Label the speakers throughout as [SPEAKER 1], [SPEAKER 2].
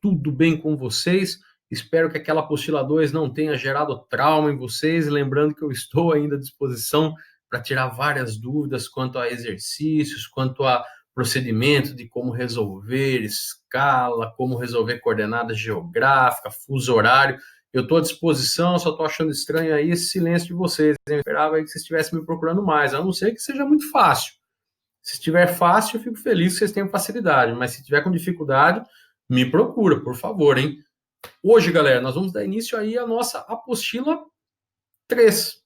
[SPEAKER 1] tudo bem com vocês? Espero que aquela apostila 2 não tenha gerado trauma em vocês. Lembrando que eu estou ainda à disposição para tirar várias dúvidas quanto a exercícios, quanto a procedimento de como resolver escala, como resolver coordenada geográfica, fuso horário. Eu estou à disposição, só estou achando estranho aí esse silêncio de vocês. Eu esperava que vocês estivessem me procurando mais, a não ser que seja muito fácil. Se estiver fácil, eu fico feliz que vocês tenham facilidade, mas se tiver com dificuldade, me procura, por favor, hein? Hoje, galera, nós vamos dar início aí à nossa apostila 3.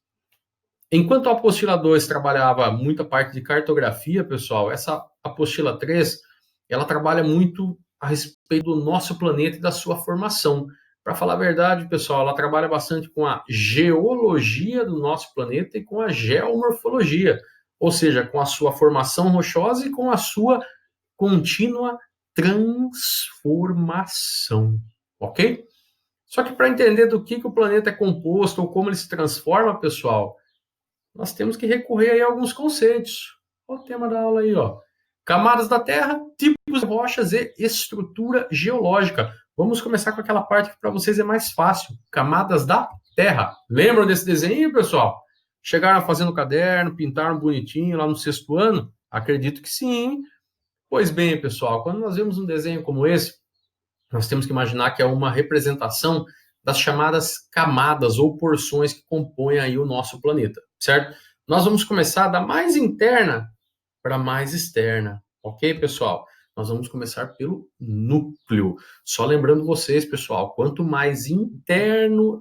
[SPEAKER 1] Enquanto a apostila 2 trabalhava muita parte de cartografia, pessoal, essa apostila 3, ela trabalha muito a respeito do nosso planeta e da sua formação. Para falar a verdade, pessoal, ela trabalha bastante com a geologia do nosso planeta e com a geomorfologia, ou seja, com a sua formação rochosa e com a sua contínua transformação, ok? Só que para entender do que o planeta é composto ou como ele se transforma, pessoal, nós temos que recorrer aí a alguns conceitos. Olha o tema da aula aí, ó. Camadas da Terra, tipos de rochas e estrutura geológica. Vamos começar com aquela parte que para vocês é mais fácil. Camadas da Terra. Lembram desse desenho, pessoal? Chegaram a fazer no caderno, pintaram bonitinho lá no 6º ano? Acredito que sim. Pois bem, pessoal, quando nós vemos um desenho como esse, nós temos que imaginar que é uma representação das chamadas camadas ou porções que compõem aí o nosso planeta, certo? Nós vamos começar da mais interna para a mais externa, ok, pessoal? Nós vamos começar pelo núcleo. Só lembrando vocês, pessoal, quanto mais interno,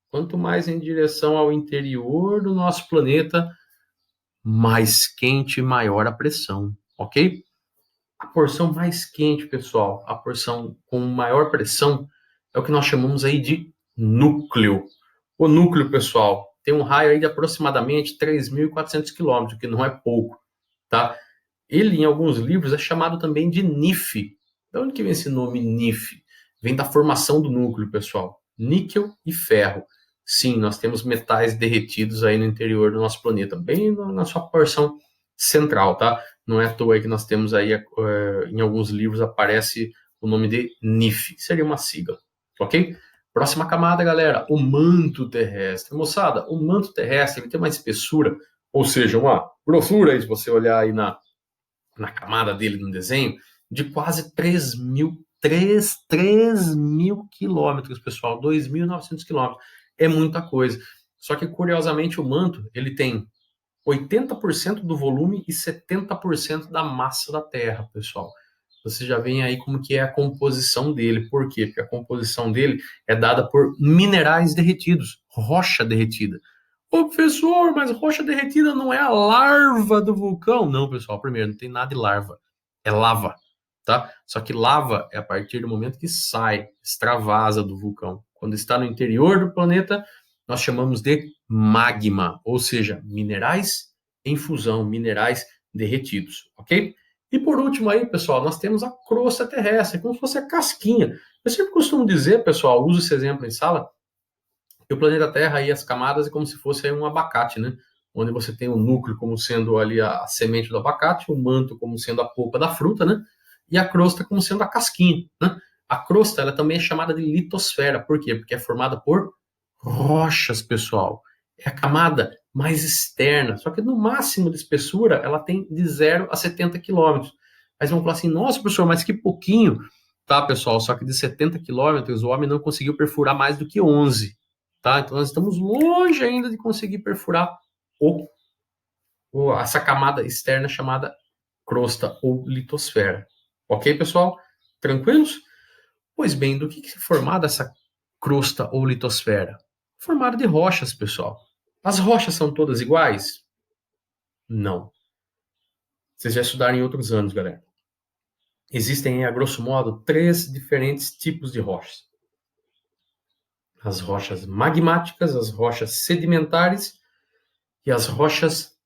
[SPEAKER 1] quanto mais em direção ao interior do nosso planeta, mais quente e maior a pressão, ok? A porção mais quente, pessoal, a porção com maior pressão, é o que nós chamamos aí de núcleo. O núcleo, pessoal, tem um raio aí de aproximadamente 3.400 quilômetros, que não é pouco, tá? Ele, em alguns livros, é chamado também de NIF. De onde que vem esse nome NIF? Vem da formação do núcleo, pessoal. Níquel e ferro. Sim, nós temos metais derretidos aí no interior do nosso planeta, bem na sua porção central, tá? Não é à toa que nós temos aí, em alguns livros aparece o nome de NIF, seria uma sigla, ok? Próxima camada, galera, o manto terrestre. Moçada, o manto terrestre ele tem uma espessura, ou seja, uma grossura, se você olhar aí na camada dele no desenho, de quase 3.000 quilômetros, pessoal, 2.900 quilômetros. É muita coisa. Só que, curiosamente, o manto, ele tem 80% do volume e 70% da massa da Terra, pessoal. Você já vê aí como que é a composição dele. Por quê? Porque a composição dele é dada por minerais derretidos, rocha derretida. Ô, professor, mas rocha derretida não é a larva do vulcão? Não, pessoal, primeiro, não tem nada de larva. É lava, tá? Só que lava é a partir do momento que sai, extravasa do vulcão. Quando está no interior do planeta, nós chamamos de magma, ou seja, minerais em fusão, minerais derretidos, ok? E por último aí, pessoal, nós temos a crosta terrestre, como se fosse a casquinha. Eu sempre costumo dizer, pessoal, uso esse exemplo em sala, que o planeta Terra e as camadas é como se fosse aí um abacate, né? Onde você tem o núcleo como sendo ali a semente do abacate, o manto como sendo a polpa da fruta, né? E a crosta como sendo a casquinha, né? A crosta, ela também é chamada de litosfera. Por quê? Porque é formada por rochas, pessoal. É a camada mais externa. Só que no máximo de espessura, ela tem de 0 a 70 quilômetros. Mas vão falar assim, nossa, professor, mas que pouquinho. Tá, pessoal, só que de 70 quilômetros, o homem não conseguiu perfurar mais do que 11. Tá? Então, nós estamos longe ainda de conseguir perfurar essa camada externa chamada crosta ou litosfera. Ok, pessoal? Tranquilos? Pois bem, do que é formada essa crosta ou litosfera? Formada de rochas, pessoal. As rochas são todas iguais? Não. Vocês já estudaram em outros anos, galera. Existem, a grosso modo, 3 diferentes tipos de rochas. As rochas magmáticas, as rochas sedimentares e as rochas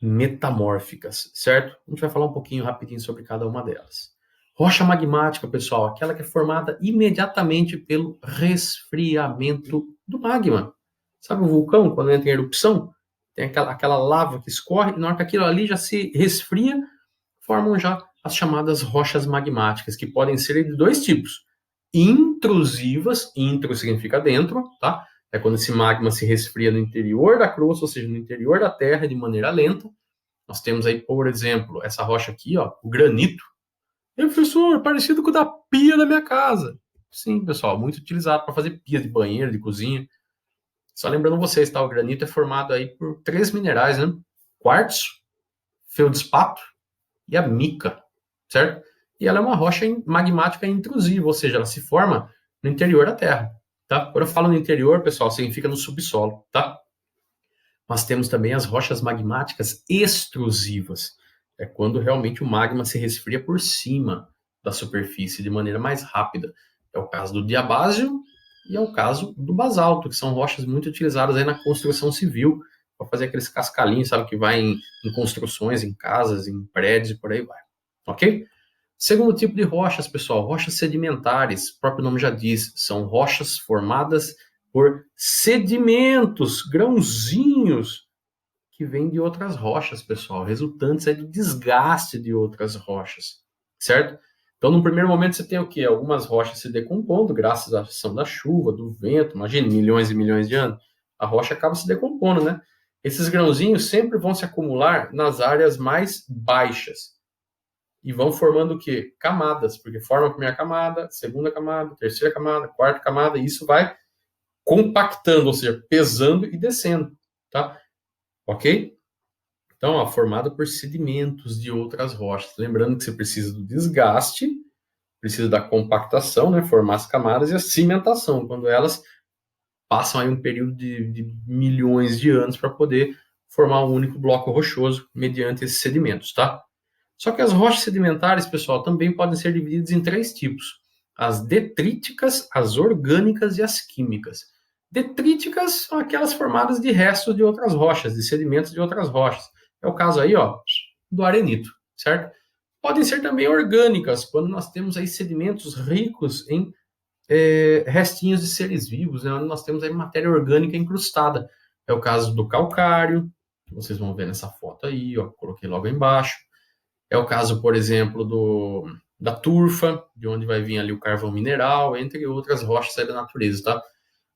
[SPEAKER 1] metamórficas, certo? A gente vai falar um pouquinho rapidinho sobre cada uma delas. Rocha magmática, pessoal, aquela que é formada imediatamente pelo resfriamento do magma. Sabe o vulcão, quando entra em erupção? Tem aquela lava que escorre, e na hora que aquilo ali já se resfria, formam já as chamadas rochas magmáticas, que podem ser de 2 tipos. intrusivas, intro significa dentro, tá? É quando esse magma se resfria no interior da crosta, ou seja, no interior da Terra de maneira lenta. Nós temos aí, por exemplo, essa rocha aqui, ó, o granito. E, professor, parecido com o da pia da minha casa. Sim, pessoal, muito utilizado para fazer pia de banheiro, de cozinha. Só lembrando vocês, tá? O granito é formado aí por 3 minerais, né? Quartzo, feldspato e a mica, certo? E ela é uma rocha magmática intrusiva, ou seja, ela se forma no interior da Terra, tá? Quando eu falo no interior, pessoal, significa no subsolo, tá? Nós temos também as rochas magmáticas extrusivas. É quando realmente o magma se resfria por cima da superfície de maneira mais rápida. É o caso do diabásio e é o caso do basalto, que são rochas muito utilizadas aí na construção civil, para fazer aqueles cascalhinhos, sabe, que vai em construções, em casas, em prédios e por aí vai. Ok? Segundo tipo de rochas, pessoal, rochas sedimentares, o próprio nome já diz, são rochas formadas por sedimentos, grãozinhos, que vêm de outras rochas, pessoal, resultantes aí do desgaste de outras rochas, certo? Então, no primeiro momento, você tem o quê? Algumas rochas se decompondo, graças à ação da chuva, do vento, imagine, milhões e milhões de anos, a rocha acaba se decompondo, né? Esses grãozinhos sempre vão se acumular nas áreas mais baixas, e vão formando o quê? Camadas, porque forma a primeira camada, segunda camada, terceira camada, quarta camada, e isso vai compactando, ou seja, pesando e descendo, tá? Ok? Então, ó, formado por sedimentos de outras rochas. Lembrando que você precisa do desgaste, precisa da compactação, né? Formar as camadas, e a cimentação, quando elas passam aí um período de milhões de anos para poder formar um único bloco rochoso mediante esses sedimentos, tá? Só que as rochas sedimentares, pessoal, também podem ser divididas em 3 tipos: as detríticas, as orgânicas e as químicas. Detríticas são aquelas formadas de restos de outras rochas, de sedimentos de outras rochas. É o caso aí, ó, do arenito, certo? Podem ser também orgânicas, quando nós temos aí sedimentos ricos em restinhos de seres vivos, né, onde nós temos aí matéria orgânica incrustada. É o caso do calcário, que vocês vão ver nessa foto aí, ó, coloquei logo embaixo. É o caso, por exemplo, da turfa, de onde vai vir ali o carvão mineral, entre outras rochas aí da natureza, tá?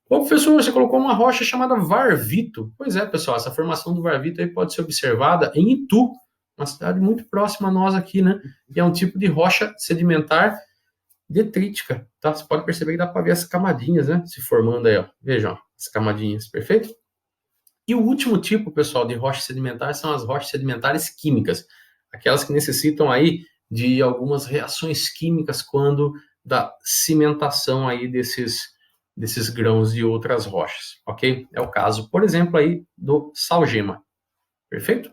[SPEAKER 1] Ô, professor, você colocou uma rocha chamada varvito. Pois é, pessoal, essa formação do varvito aí pode ser observada em Itu, uma cidade muito próxima a nós aqui, né? E é um tipo de rocha sedimentar detrítica, tá? Você pode perceber que dá para ver as camadinhas, né? Se formando aí, ó. Vejam, ó, as camadinhas, perfeito? E o último tipo, pessoal, de rocha sedimentar são as rochas sedimentares químicas, aquelas que necessitam aí de algumas reações químicas quando da cimentação aí desses grãos de outras rochas, ok? É o caso, por exemplo, aí do salgema, perfeito?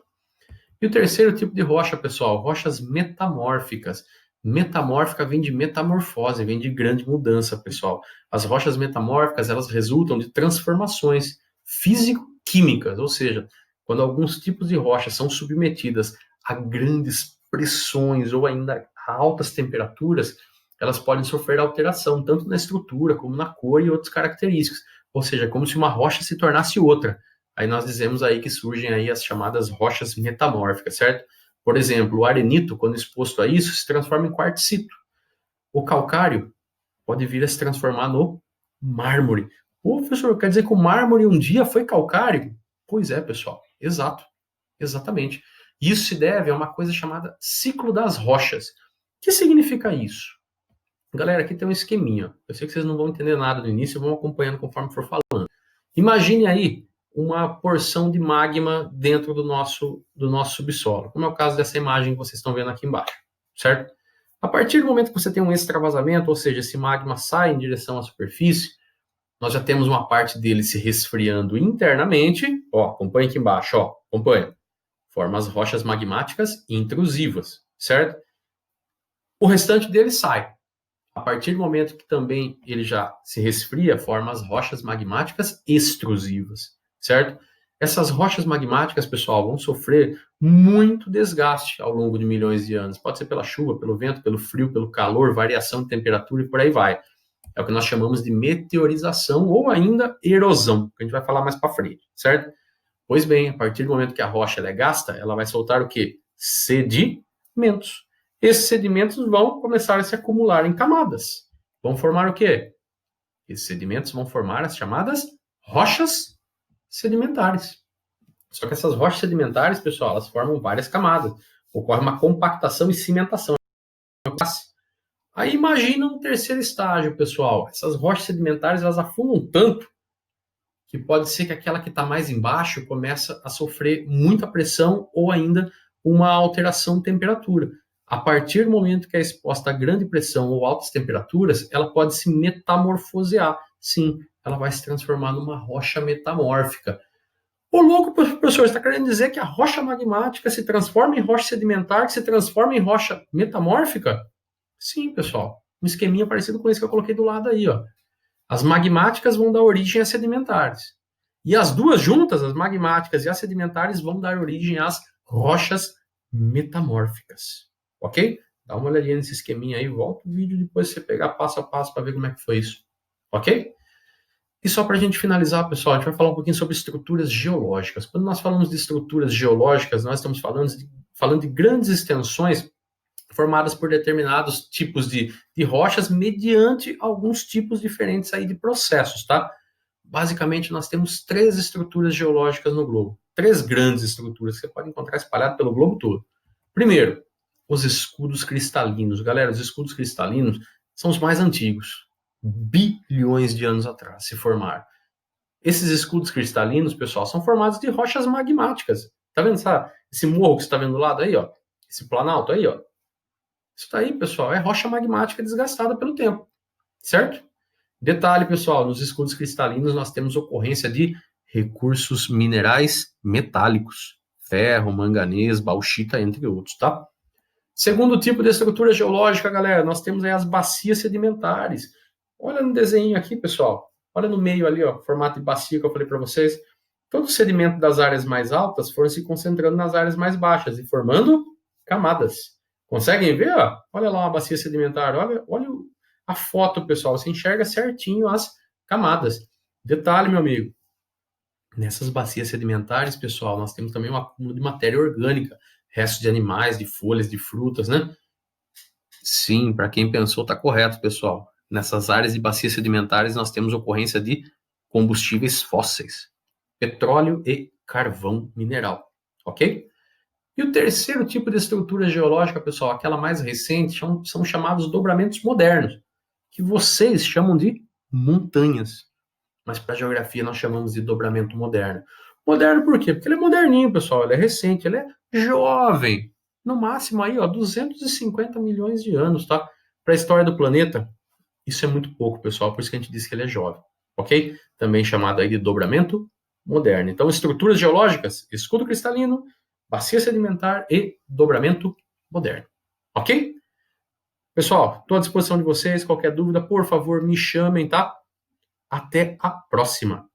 [SPEAKER 1] E o terceiro tipo de rocha, pessoal, rochas metamórficas. Metamórfica vem de metamorfose, vem de grande mudança, pessoal. As rochas metamórficas, elas resultam de transformações físico-químicas, ou seja, quando alguns tipos de rochas são submetidas a grandes pressões ou ainda a altas temperaturas, elas podem sofrer alteração, tanto na estrutura como na cor e outras características. Ou seja, como se uma rocha se tornasse outra. Aí nós dizemos aí que surgem aí as chamadas rochas metamórficas, certo? Por exemplo, o arenito, quando exposto a isso, se transforma em quartzito. O calcário pode vir a se transformar no mármore. Ô, professor, quer dizer que o mármore um dia foi calcário? Pois é, pessoal, exato, exatamente. Isso se deve a uma coisa chamada ciclo das rochas. O que significa isso? Galera, aqui tem um esqueminha. Eu sei que vocês não vão entender nada no início, vão acompanhando conforme for falando. Imagine aí uma porção de magma dentro do nosso subsolo, como é o caso dessa imagem que vocês estão vendo aqui embaixo, certo? A partir do momento que você tem um extravasamento, ou seja, esse magma sai em direção à superfície, nós já temos uma parte dele se resfriando internamente, ó, acompanha aqui embaixo, ó, acompanha, forma as rochas magmáticas intrusivas, certo? O restante dele sai. A partir do momento que também ele já se resfria, forma as rochas magmáticas extrusivas, certo? Essas rochas magmáticas, pessoal, vão sofrer muito desgaste ao longo de milhões de anos. Pode ser pela chuva, pelo vento, pelo frio, pelo calor, variação de temperatura e por aí vai. É o que nós chamamos de meteorização ou ainda erosão, que a gente vai falar mais para frente, certo? Pois bem, a partir do momento que a rocha é gasta, ela vai soltar o quê? Sedimentos. Esses sedimentos vão começar a se acumular em camadas. vão formar o quê? Esses sedimentos vão formar as chamadas rochas sedimentares. Só que essas rochas sedimentares, pessoal, elas formam várias camadas. Ocorre uma compactação e cimentação. Aí imagina um terceiro estágio, pessoal. Essas rochas sedimentares, elas afundam tanto que pode ser que aquela que está mais embaixo começa a sofrer muita pressão ou ainda uma alteração de temperatura. A partir do momento que é exposta a grande pressão ou altas temperaturas, ela pode se metamorfosear. Sim, ela vai se transformar numa rocha metamórfica. Ô louco, professor, você está querendo dizer que a rocha magmática se transforma em rocha sedimentar, que se transforma em rocha metamórfica? Sim, pessoal. Um esqueminha parecido com esse que eu coloquei do lado aí, ó. As magmáticas vão dar origem às sedimentares. E as duas juntas, as magmáticas e as sedimentares, vão dar origem às rochas metamórficas. Ok? Dá uma olhadinha nesse esqueminha aí, volta o vídeo depois você pegar passo a passo para ver como é que foi isso. Ok? E só para a gente finalizar, pessoal, a gente vai falar um pouquinho sobre estruturas geológicas. Quando nós falamos de estruturas geológicas, nós estamos falando de grandes extensões formadas por determinados tipos de rochas mediante alguns tipos diferentes aí de processos, tá? Basicamente, nós temos 3 estruturas geológicas no globo. 3 grandes estruturas que você pode encontrar espalhadas pelo globo todo. Primeiro, os escudos cristalinos. Galera, os escudos cristalinos são os mais antigos. Bilhões de anos atrás se formaram. Esses escudos cristalinos, pessoal, são formados de rochas magmáticas. Tá vendo, sabe? Esse morro que você está vendo do lado aí, ó. Esse planalto aí, ó. Isso daí, pessoal, é rocha magmática desgastada pelo tempo, certo? Detalhe, pessoal, nos escudos cristalinos nós temos ocorrência de recursos minerais metálicos, ferro, manganês, bauxita, entre outros, tá? Segundo tipo de estrutura geológica, galera, nós temos aí as bacias sedimentares. Olha no desenho aqui, pessoal. Olha no meio ali, ó, formato de bacia que eu falei para vocês. Todo o sedimento das áreas mais altas foram se concentrando nas áreas mais baixas e formando camadas. Conseguem ver? Ó? Olha lá uma bacia sedimentar. Olha a foto, pessoal. Você enxerga certinho as camadas. Detalhe, meu amigo. Nessas bacias sedimentares, pessoal, nós temos também um acúmulo de matéria orgânica. Restos de animais, de folhas, de frutas, né? Sim, para quem pensou, está correto, pessoal. Nessas áreas de bacias sedimentares, nós temos ocorrência de combustíveis fósseis. Petróleo e carvão mineral. Ok? E o terceiro tipo de estrutura geológica, pessoal, aquela mais recente, são chamados dobramentos modernos, que vocês chamam de montanhas. Mas para a geografia nós chamamos de dobramento moderno. Moderno por quê? Porque ele é moderninho, pessoal, ele é recente, ele é jovem. No máximo aí, ó, 250 milhões de anos, tá? Para a história do planeta, isso é muito pouco, pessoal, por isso que a gente diz que ele é jovem, ok? Também chamado aí de dobramento moderno. Então, estruturas geológicas, escudo cristalino, bacia sedimentar e dobramento moderno. Ok? Pessoal, estou à disposição de vocês. Qualquer dúvida, por favor, me chamem, tá? Até a próxima.